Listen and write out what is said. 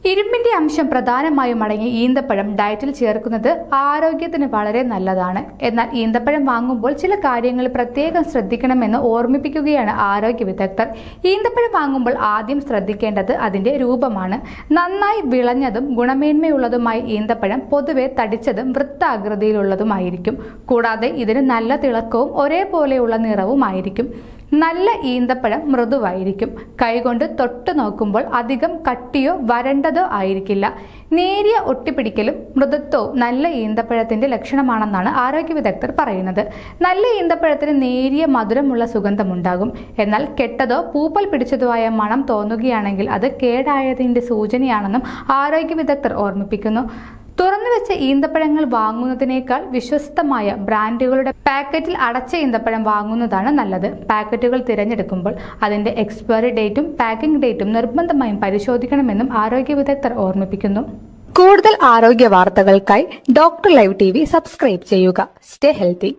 ഇരുമ്പിന്റെ അംശം പ്രധാനമായും അടങ്ങിയ ഈന്തപ്പഴം ഡയറ്റിൽ ചേർക്കുന്നത് ആരോഗ്യത്തിന് വളരെ നല്ലതാണ്. എന്നാൽ ഈന്തപ്പഴം വാങ്ങുമ്പോൾ ചില കാര്യങ്ങൾ പ്രത്യേകം ശ്രദ്ധിക്കണമെന്ന് ഓർമ്മിപ്പിക്കുകയാണ് ആരോഗ്യ വിദഗ്ധർ. ഈന്തപ്പഴം വാങ്ങുമ്പോൾ ആദ്യം ശ്രദ്ധിക്കേണ്ടത് അതിന്റെ രൂപമാണ്. നന്നായി വിളഞ്ഞതും ഗുണമേന്മയുള്ളതുമായ ഈന്തപ്പഴം പൊതുവെ തടിച്ചതും വൃത്താകൃതിയിലുള്ളതുമായിരിക്കും. കൂടാതെ ഇതിന് നല്ല തിളക്കവും ഒരേപോലെയുള്ള നിറവുമായിരിക്കും. നല്ല ഈന്തപ്പഴം മൃദുവായിരിക്കും. കൈകൊണ്ട് തൊട്ടു നോക്കുമ്പോൾ അധികം കട്ടിയോ വരണ്ടതോ ആയിരിക്കില്ല. നേരിയ ഒട്ടിപ്പിടിക്കലും മൃദുത്വവും നല്ല ഈന്തപ്പഴത്തിന്റെ ലക്ഷണമാണെന്നാണ് ആരോഗ്യ വിദഗ്ധർ പറയുന്നത്. നല്ല ഈന്തപ്പഴത്തിന് നേരിയ മധുരമുള്ള സുഗന്ധമുണ്ടാകും. എന്നാൽ കെട്ടതോ പൂപ്പൽ പിടിച്ചതോ ആയ മണം തോന്നുകയാണെങ്കിൽ അത് കേടായതിന്റെ സൂചനയാണെന്നും ആരോഗ്യ വിദഗ്ധർ ഓർമ്മിപ്പിക്കുന്നു. തുറന്നുവെച്ച ഈന്തപ്പഴങ്ങൾ വാങ്ങുന്നതിനേക്കാൾ വിശ്വസ്തമായ ബ്രാൻഡുകളുടെ പാക്കറ്റിൽ അടച്ച ഈന്തപ്പഴം വാങ്ങുന്നതാണ് നല്ലത്. പാക്കറ്റുകൾ തിരഞ്ഞെടുക്കുമ്പോൾ അതിന്റെ എക്സ്പയറി ഡേറ്റും പാക്കിംഗ് ഡേറ്റും നിർബന്ധമായും പരിശോധിക്കണമെന്നും ആരോഗ്യ വിദഗ്ധർ ഓർമ്മിപ്പിക്കുന്നു. കൂടുതൽ ആരോഗ്യ വാർത്തകൾക്കായി ഡോക്ടർ ലൈവ് TV സബ്സ്ക്രൈബ് ചെയ്യുക. Stay healthy.